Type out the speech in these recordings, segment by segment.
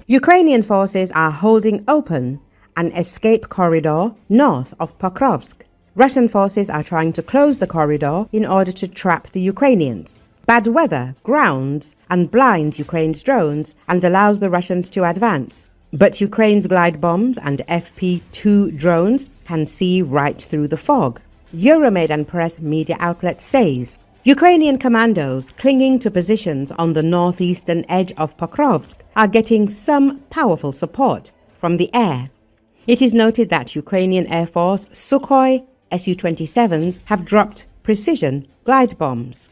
Ukrainian forces are holding open an escape corridor north of Pokrovsk. Russian forces are trying to close the corridor in order to trap the Ukrainians. Bad weather grounds and blinds Ukraine's drones and allows the Russians to advance. But Ukraine's glide bombs and FP2 drones can see right through the fog. Euromaidan Press media outlet says Ukrainian commandos clinging to positions on the northeastern edge of Pokrovsk are getting some powerful support from the air. It is noted that Ukrainian Air Force Sukhoi Su-27s have dropped precision glide bombs.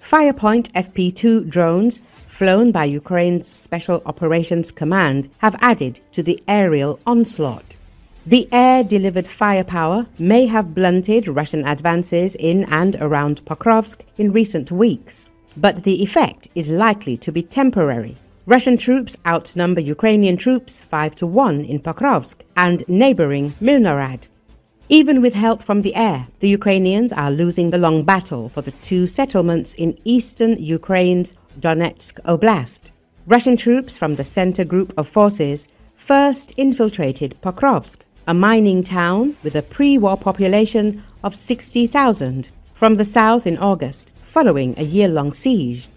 Firepoint FP2 drones flown by Ukraine's Special Operations Command have added to the aerial onslaught. The air-delivered firepower may have blunted Russian advances in and around Pokrovsk in recent weeks, but the effect is likely to be temporary. Russian troops outnumber Ukrainian troops 5-1 in Pokrovsk and neighboring Myrnohrad. Even with help from the air, the Ukrainians are losing the long battle for the two settlements in eastern Ukraine's Donetsk Oblast. Russian troops from the center group of forces first infiltrated Pokrovsk, a mining town with a pre-war population of 60,000, from the south in August, following a year-long siege.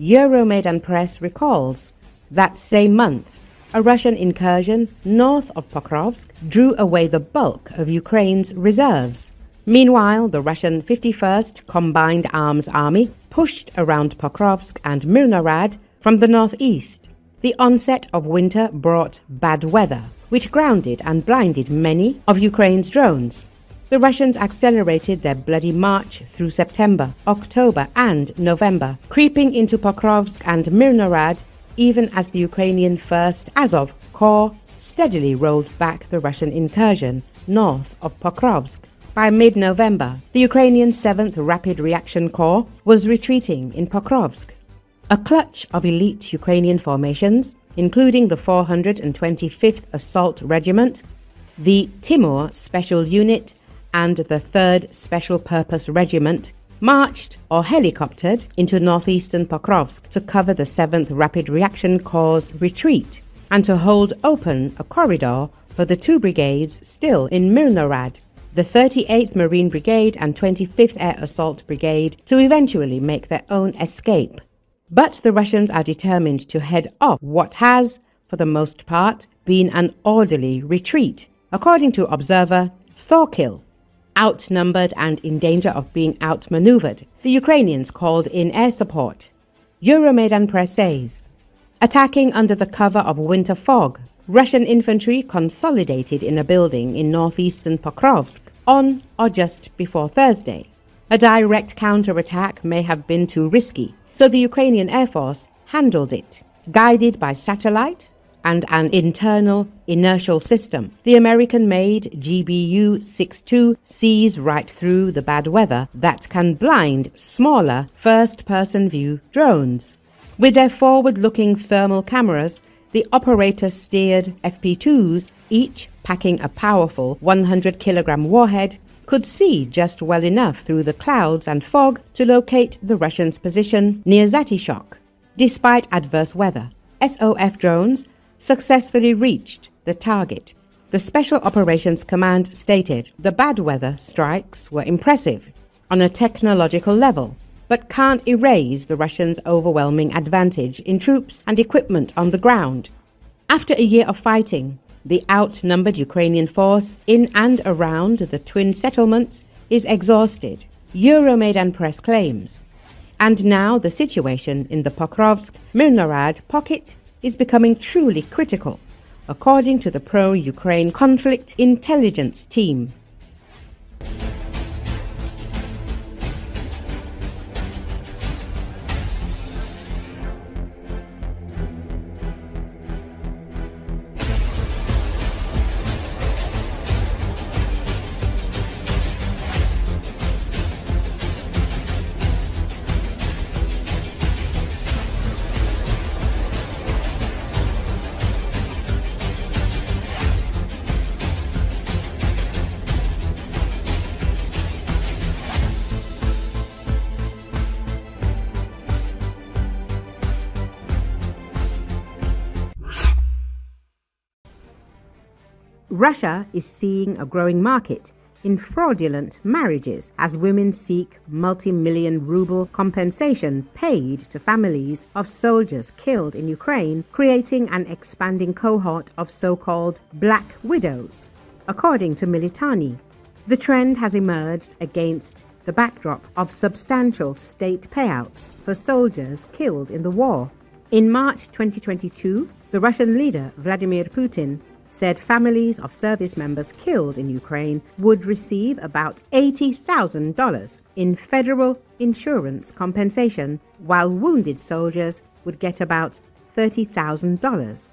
Euromaidan Press recalls that same month, a Russian incursion north of Pokrovsk drew away the bulk of Ukraine's reserves. Meanwhile, the Russian 51st Combined Arms Army pushed around Pokrovsk and Myrnohrad from the northeast. The onset of winter brought bad weather, which grounded and blinded many of Ukraine's drones. The Russians accelerated their bloody march through September, October and November, creeping into Pokrovsk and Myrnohrad even as the Ukrainian 1st Azov Corps steadily rolled back the Russian incursion north of Pokrovsk. By mid-November, the Ukrainian 7th Rapid Reaction Corps was retreating in Pokrovsk. A clutch of elite Ukrainian formations, including the 425th Assault Regiment, the Timur Special Unit, and the 3rd Special Purpose Regiment, marched or helicoptered into northeastern Pokrovsk to cover the 7th Rapid Reaction Corps' retreat and to hold open a corridor for the two brigades still in Myrnohrad, the 38th Marine Brigade and 25th Air Assault Brigade, to eventually make their own escape. But the Russians are determined to head off what has, for the most part, been an orderly retreat, according to observer Thorkill. Outnumbered and in danger of being outmaneuvered, the Ukrainians called in air support. Euromaidan Press says, attacking under the cover of winter fog, Russian infantry consolidated in a building in northeastern Pokrovsk on or just before Thursday. A direct counterattack may have been too risky, so the Ukrainian Air Force handled it, guided by satellite and an internal inertial system. The American-made GBU-62 sees right through the bad weather that can blind smaller first-person view drones. With their forward-looking thermal cameras, the operator-steered FP2s, each packing a powerful 100-kilogram warhead, could see just well enough through the clouds and fog to locate the Russians' position near Zatishok. Despite adverse weather, SOF drones successfully reached the target. The Special Operations Command stated the bad weather strikes were impressive on a technological level, but can't erase the Russians' overwhelming advantage in troops and equipment on the ground. After a year of fighting, the outnumbered Ukrainian force in and around the twin settlements is exhausted, Euromaidan Press claims. And now the situation in the Pokrovsk-Myrnohrad pocket is becoming truly critical, according to the pro-Ukraine conflict intelligence team. Russia is seeing a growing market in fraudulent marriages as women seek multi-million ruble compensation paid to families of soldiers killed in Ukraine, creating an expanding cohort of so-called black widows. According to Militani, the trend has emerged against the backdrop of substantial state payouts for soldiers killed in the war. In March 2022, the Russian leader Vladimir Putin said families of service members killed in Ukraine would receive about $80,000 in federal insurance compensation, while wounded soldiers would get about $30,000.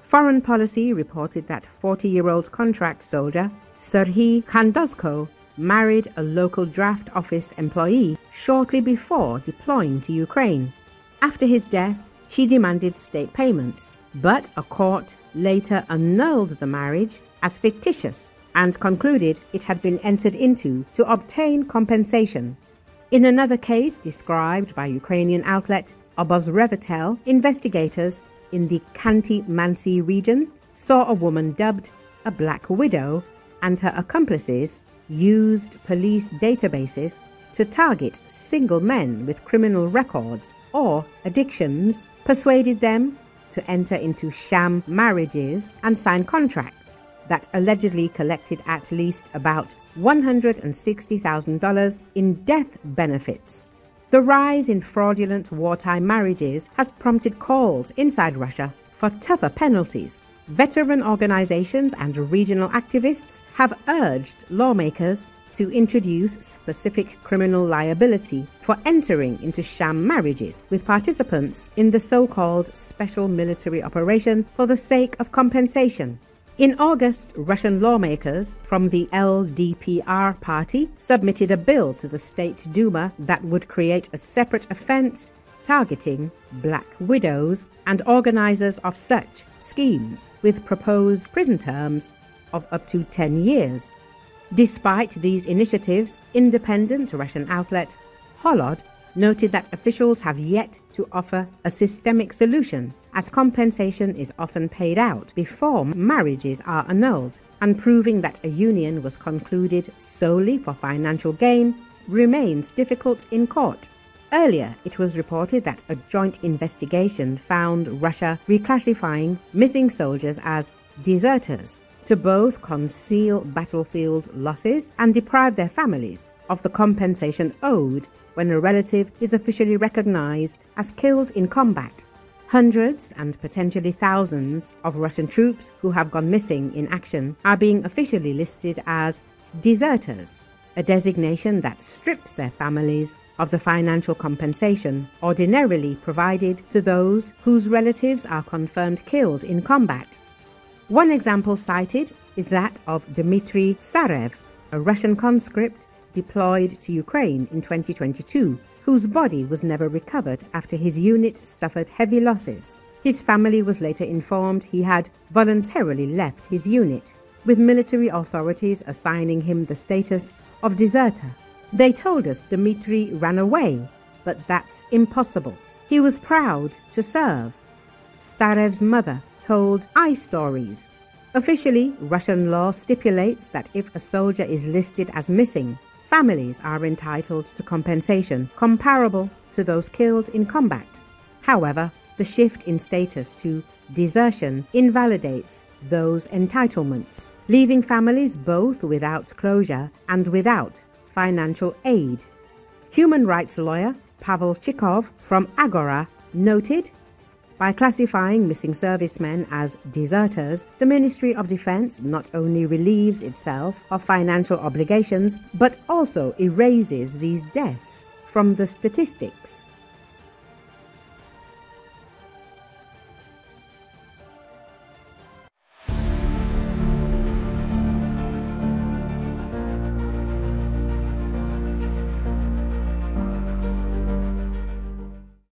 Foreign Policy reported that 40-year-old contract soldier Serhiy Khandozko married a local draft office employee shortly before deploying to Ukraine. After his death, she demanded state payments, but a court later annulled the marriage as fictitious and concluded it had been entered into to obtain compensation. In another case described by Ukrainian outlet Obozrevatel, investigators in the Khanty-Mansi region saw a woman dubbed a Black Widow, and her accomplices used police databases to target single men with criminal records or addictions, persuaded them to enter into sham marriages and sign contracts that allegedly collected at least about $160,000 in death benefits. The rise in fraudulent wartime marriages has prompted calls inside Russia for tougher penalties. Veteran organizations and regional activists have urged lawmakers to introduce specific criminal liability for entering into sham marriages with participants in the so-called special military operation for the sake of compensation. In August, Russian lawmakers from the LDPR party submitted a bill to the State Duma that would create a separate offense targeting black widows and organizers of such schemes, with proposed prison terms of up to 10 years. Despite these initiatives, independent Russian outlet Holod noted that officials have yet to offer a systemic solution, as compensation is often paid out before marriages are annulled, and proving that a union was concluded solely for financial gain remains difficult in court. Earlier, it was reported that a joint investigation found Russia reclassifying missing soldiers as deserters to both conceal battlefield losses and deprive their families of the compensation owed when a relative is officially recognized as killed in combat. Hundreds and potentially thousands of Russian troops who have gone missing in action are being officially listed as deserters, a designation that strips their families of the financial compensation ordinarily provided to those whose relatives are confirmed killed in combat. One example cited is that of Dmitry Sarev, a Russian conscript deployed to Ukraine in 2022, whose body was never recovered after his unit suffered heavy losses. His family was later informed he had voluntarily left his unit, with military authorities assigning him the status of deserter. They told us Dmitry ran away, but that's impossible. He was proud to serve. Sarev's mother told iStories. Officially, Russian law stipulates that if a soldier is listed as missing, families are entitled to compensation comparable to those killed in combat. However, the shift in status to desertion invalidates those entitlements, leaving families both without closure and without financial aid. Human rights lawyer Pavel Chikov from Agora noted, by classifying missing servicemen as deserters, the Ministry of Defense not only relieves itself of financial obligations, but also erases these deaths from the statistics.